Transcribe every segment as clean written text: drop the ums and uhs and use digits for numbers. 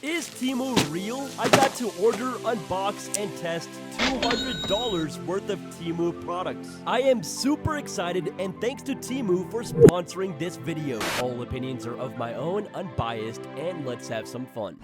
Is Temu real? I got to order, unbox, and test $200 worth of Temu products. I am super excited, and thanks to Temu for sponsoring this video. All opinions are of my own, unbiased, and let's have some fun.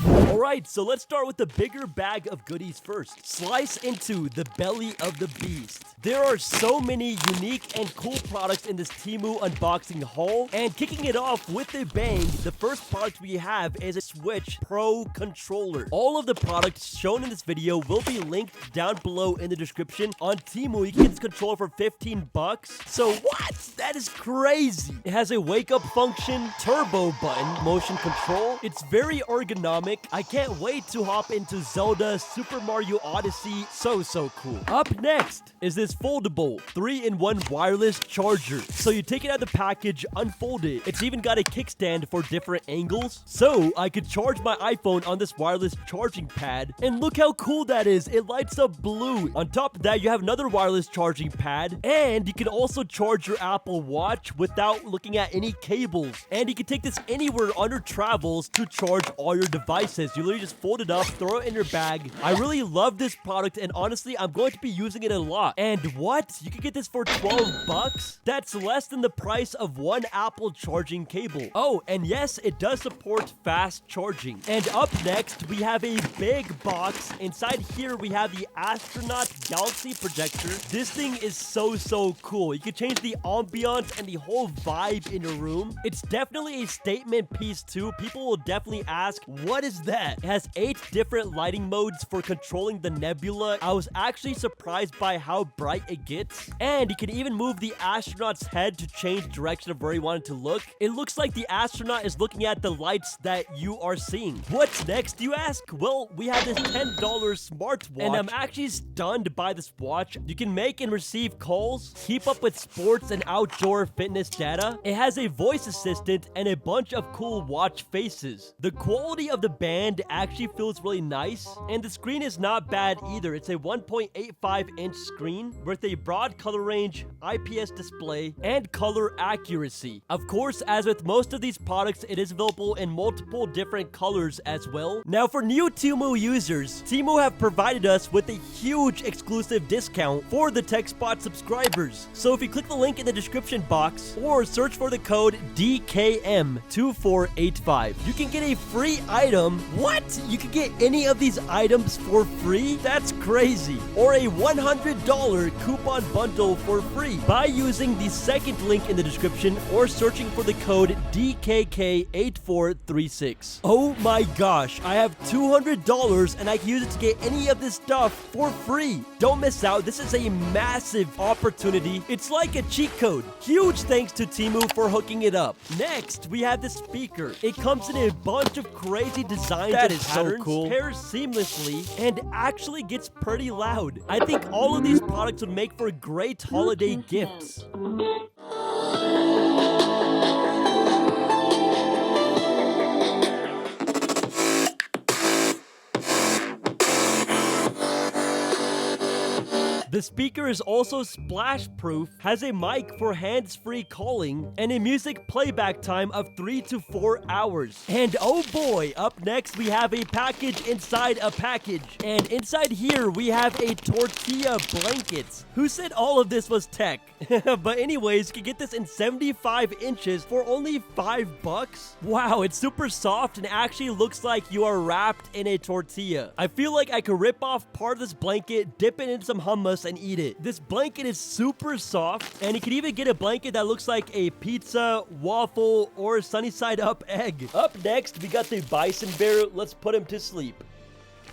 Alright, so let's start with the bigger bag of goodies first. Slice into the belly of the beast. There are so many unique and cool products in this Temu unboxing haul, and kicking it off with a bang, the first product we have is a Switch Pro controller. All of the products shown in this video will be linked down below in the description. On Temu, you can get this controller for 15 bucks. So what? That is crazy. It has a wake up function, turbo button, motion control. It's very ergonomic. I can't wait to hop into Zelda Super Mario Odyssey. So cool. Up next is this foldable 3-in-1 wireless charger. So you take it out of the package, unfold it. It's even got a kickstand for different angles. So I could charge my iPhone on this wireless charging pad. And look how cool that is. It lights up blue. On top of that, you have another wireless charging pad. And you can also charge your Apple Watch without looking at any cables. And you can take this anywhere on your travels to charge all your devices. You literally just fold it up, throw it in your bag. I really love this product, and honestly, I'm going to be using it a lot. And what? You can get this for 12 bucks? That's less than the price of one Apple charging cable. Oh, and yes, it does support fast charging. And up next, we have a big box. Inside here, we have the Astronaut Galaxy Projector. This thing is so cool. You can change the ambiance and the whole vibe in your room. It's definitely a statement piece too. People will definitely ask, what is that? It has 8 different lighting modes for controlling the nebula. I was actually surprised by how bright it gets. And you can even move the astronaut's head to change direction of where you want it to look. It looks like the astronaut is looking at the lights that you are seeing. What's next, you ask? Well, we have this $10 smartwatch, and I'm actually stunned by this watch. You can make and receive calls, keep up with sports and outdoor fitness data. It has a voice assistant and a bunch of cool watch faces. The quality of the band actually feels really nice, and the screen is not bad either. It's a 1.85-inch screen with a broad color range, IPS display, and color accuracy. Of course, as with most of these products, it is available in multiple different colors as well. Now, for new Temu users, Temu have provided us with a huge exclusive discount for the TechSpot subscribers. So if you click the link in the description box or search for the code DKM2485, you can get a free item. What? You can get any of these items for free? That's crazy. Or a $100 coupon bundle for free by using the second link in the description or searching for the code DKK8436. Oh my gosh, I have $200 and I can use it to get any of this stuff for free. Don't miss out. This is a massive opportunity. It's like a cheat code. Huge thanks to Temu for hooking it up. Next, we have the speaker. It comes in a bunch of crazy designs and patterns, so cool, pairs seamlessly, and actually gets pretty loud. I think all of these products would make for great holiday gifts. The speaker is also splash-proof, has a mic for hands-free calling, and a music playback time of 3 to 4 hours. And oh boy, up next we have a package inside a package. And inside here we have a Tortilla Blanket. Who said all of this was tech? But anyways, you can get this in 75 inches for only 5 bucks. Wow, it's super soft and actually looks like you are wrapped in a tortilla. I feel like I could rip off part of this blanket, dip it in some hummus, and eat it. This blanket is super soft, and you can even get a blanket that looks like a pizza, waffle, or sunny side up egg. Up next, we got the bison bear. Let's put him to sleep.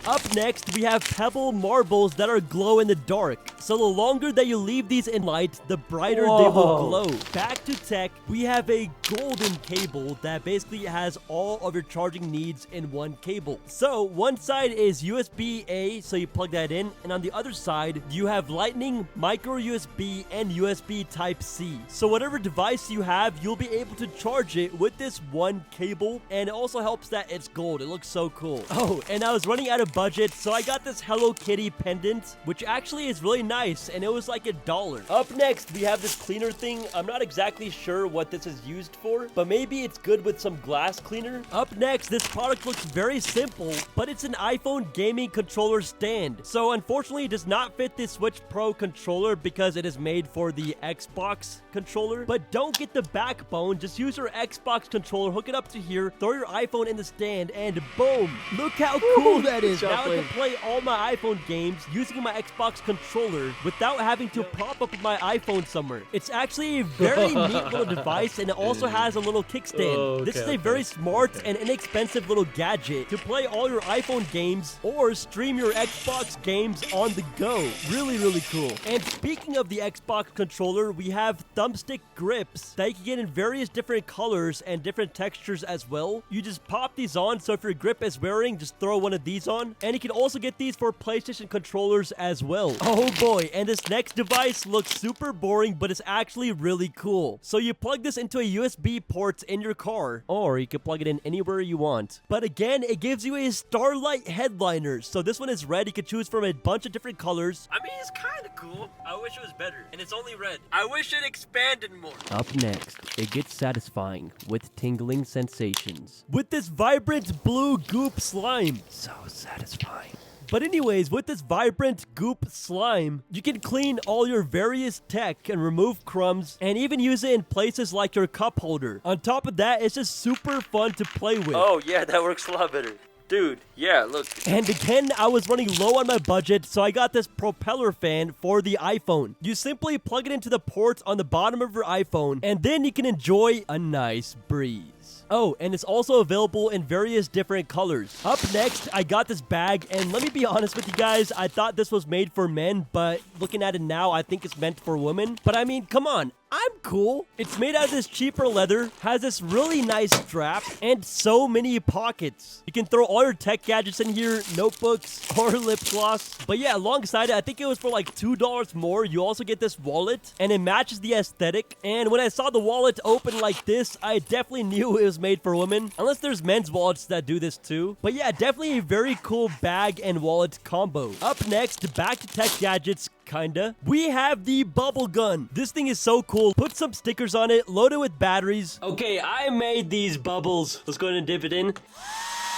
Up next, we have Pebble Marbles that are glow in the dark. So the longer that you leave these in light, the brighter they will glow. Back to tech, we have a golden cable that basically has all of your charging needs in one cable. So one side is USB-A, so you plug that in, and on the other side, you have Lightning, micro USB, and USB Type-C. So whatever device you have, you'll be able to charge it with this one cable, and it also helps that it's gold. It looks so cool. Oh, and I was running out of budget, so I got this Hello Kitty pendant, which actually is really nice, and it was like $1. Up next, we have this cleaner thing. I'm not exactly sure what this is used for, but maybe it's good with some glass cleaner. Up next, this product looks very simple, but it's an iPhone gaming controller stand. So unfortunately, it does not fit the Switch Pro controller because it is made for the Xbox controller. But don't get the backbone, just use your Xbox controller, hook it up to here, throw your iPhone in the stand, and boom! Look how cool that is! Now I can play all my iPhone games using my Xbox controller without having to pop up my iPhone somewhere. It's actually a very neat little device, and it also has a little kickstand. This is a very smart and inexpensive little gadget to play all your iPhone games or stream your Xbox games on the go. Really, really cool. And speaking of the Xbox controller, we have thumbstick grips that you can get in various different colors and different textures as well. You just pop these on, so if your grip is wearing, just throw one of these on. And you can also get these for PlayStation controllers as well. Oh boy, and this next device looks super boring, but it's actually really cool. So you plug this into a USB port in your car, or you can plug it in anywhere you want. But again, it gives you a Starlight headliner. So this one is red. You can choose from a bunch of different colors. I mean, it's kind of cool. I wish it was better. And it's only red. I wish it expanded more. Up next, it gets satisfying with tingling sensations with this vibrant blue Goop Slime. So satisfying. But anyways, with this vibrant Goop Slime, you can clean all your various tech and remove crumbs and even use it in places like your cup holder. On top of that, it's just super fun to play with. Oh yeah, that works a lot better. Dude, yeah, look. And again, I was running low on my budget, so I got this propeller fan for the iPhone. You simply plug it into the port on the bottom of your iPhone, and then you can enjoy a nice breeze. Oh, and it's also available in various different colors. Up next, I got this bag, and let me be honest with you guys, I thought this was made for men, but looking at it now, I think it's meant for women. But I mean, come on. I'm cool. It's made out of this cheaper leather, has this really nice strap, and so many pockets. You can throw all your tech gadgets in here, notebooks, or lip gloss. But yeah, alongside it, I think it was for like $2 more. You also get this wallet, and it matches the aesthetic. And when I saw the wallet open like this, I definitely knew it was made for women. Unless there's men's wallets that do this too. But yeah, definitely a very cool bag and wallet combo. Up next, back to tech gadgets. Kinda. We have the bubble gun. This thing is so cool. Put some stickers on it, load it with batteries. Okay, I made these bubbles. Let's go ahead and dip it in.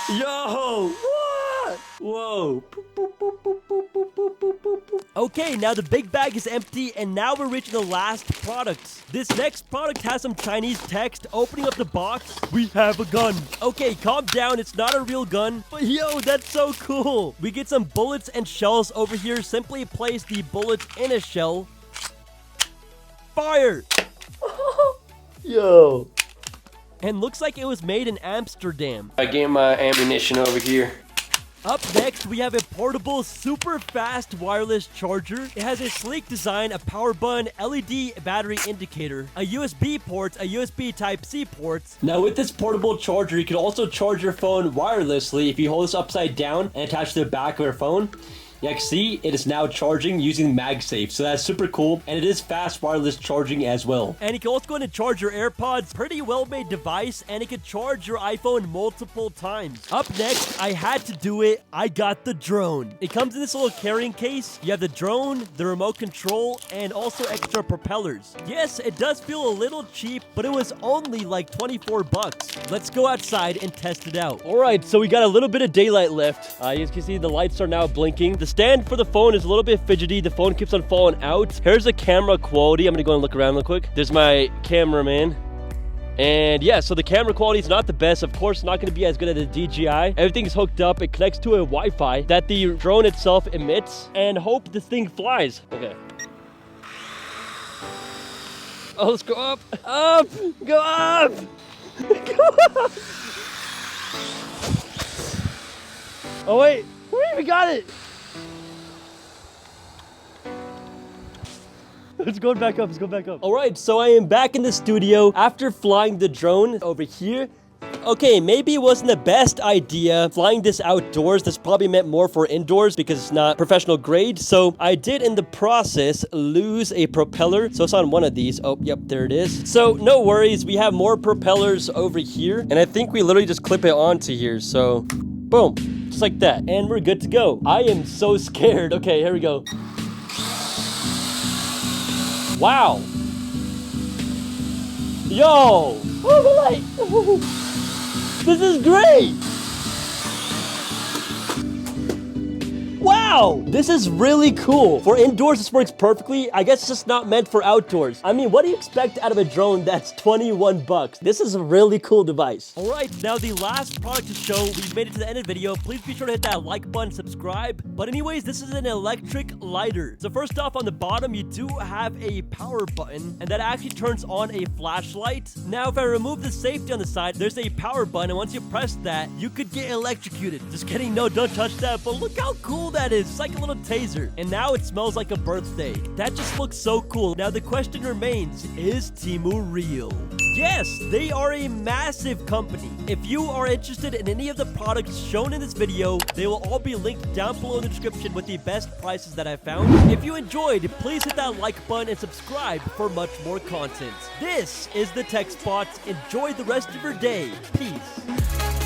Yo! What? Whoa. Okay, now the big bag is empty, and now we're reaching the last product. This next product has some Chinese text. Opening up the box, we have a gun. Okay, calm down, it's not a real gun. But yo, that's so cool. We get some bullets and shells over here. Simply place the bullet in a shell. Fire! Yo. And looks like it was made in Amsterdam. I get my ammunition over here. Up next, we have a portable, super fast wireless charger. It has a sleek design, a power button, LED battery indicator, a USB port, a USB Type-C port. Now with this portable charger, you can also charge your phone wirelessly if you hold this upside down and attach to the back of your phone. You can see it is now charging using MagSafe, so that's super cool, and it is fast wireless charging as well. And you can also go and charge your AirPods. Pretty well-made device, and it can charge your iPhone multiple times. Up next, I had to do it. I got the drone. It comes in this little carrying case. You have the drone, the remote control, and also extra propellers. Yes, it does feel a little cheap, but it was only like 24 bucks. Let's go outside and test it out. All right, so we got a little bit of daylight left. You can see the lights are now blinking. The stand for the phone is a little bit fidgety. The phone keeps on falling out. Here's the camera quality. I'm gonna go and look around real quick. There's my cameraman. And yeah, so the camera quality is not the best. Of course, not going to be as good as the DJI. Everything's hooked up. It connects to a Wi-Fi that the drone itself emits. And hope this thing flies. Okay. Oh, let's go up. Up! Go up! Go up! Oh, wait. We got it! Let's go back up. Let's go back up. All right, so I am back in the studio after flying the drone over here. Okay, maybe it wasn't the best idea flying this outdoors. This probably meant more for indoors because it's not professional grade. So I did in the process lose a propeller. So it's on one of these. Oh, yep, there it is. So no worries. We have more propellers over here. And I think we literally just clip it onto here. So boom. just like that, and we're good to go. I am so scared. Okay, here we go. Wow. Yo. Oh, the light. This is great. Wow, this is really cool. For indoors, this works perfectly. I guess it's just not meant for outdoors. I mean, what do you expect out of a drone that's 21 bucks? This is a really cool device. All right, now the last product to show. We've made it to the end of the video. Please be sure to hit that like button, subscribe. But anyways, this is an electric lighter. So first off, on the bottom, you do have a power button, and that actually turns on a flashlight. Now, if I remove the safety on the side, there's a power button, and once you press that, you could get electrocuted. Just kidding, no, don't touch that, but look how cool that is. It's like a little taser. And now it smells like a birthday. That just looks so cool. Now the question remains, is Temu real? Yes, they are a massive company. If you are interested in any of the products shown in this video, they will all be linked down below in the description with the best prices that I found. If you enjoyed, please hit that like button and subscribe for much more content. This is the Tech Spot. Enjoy the rest of your day. Peace.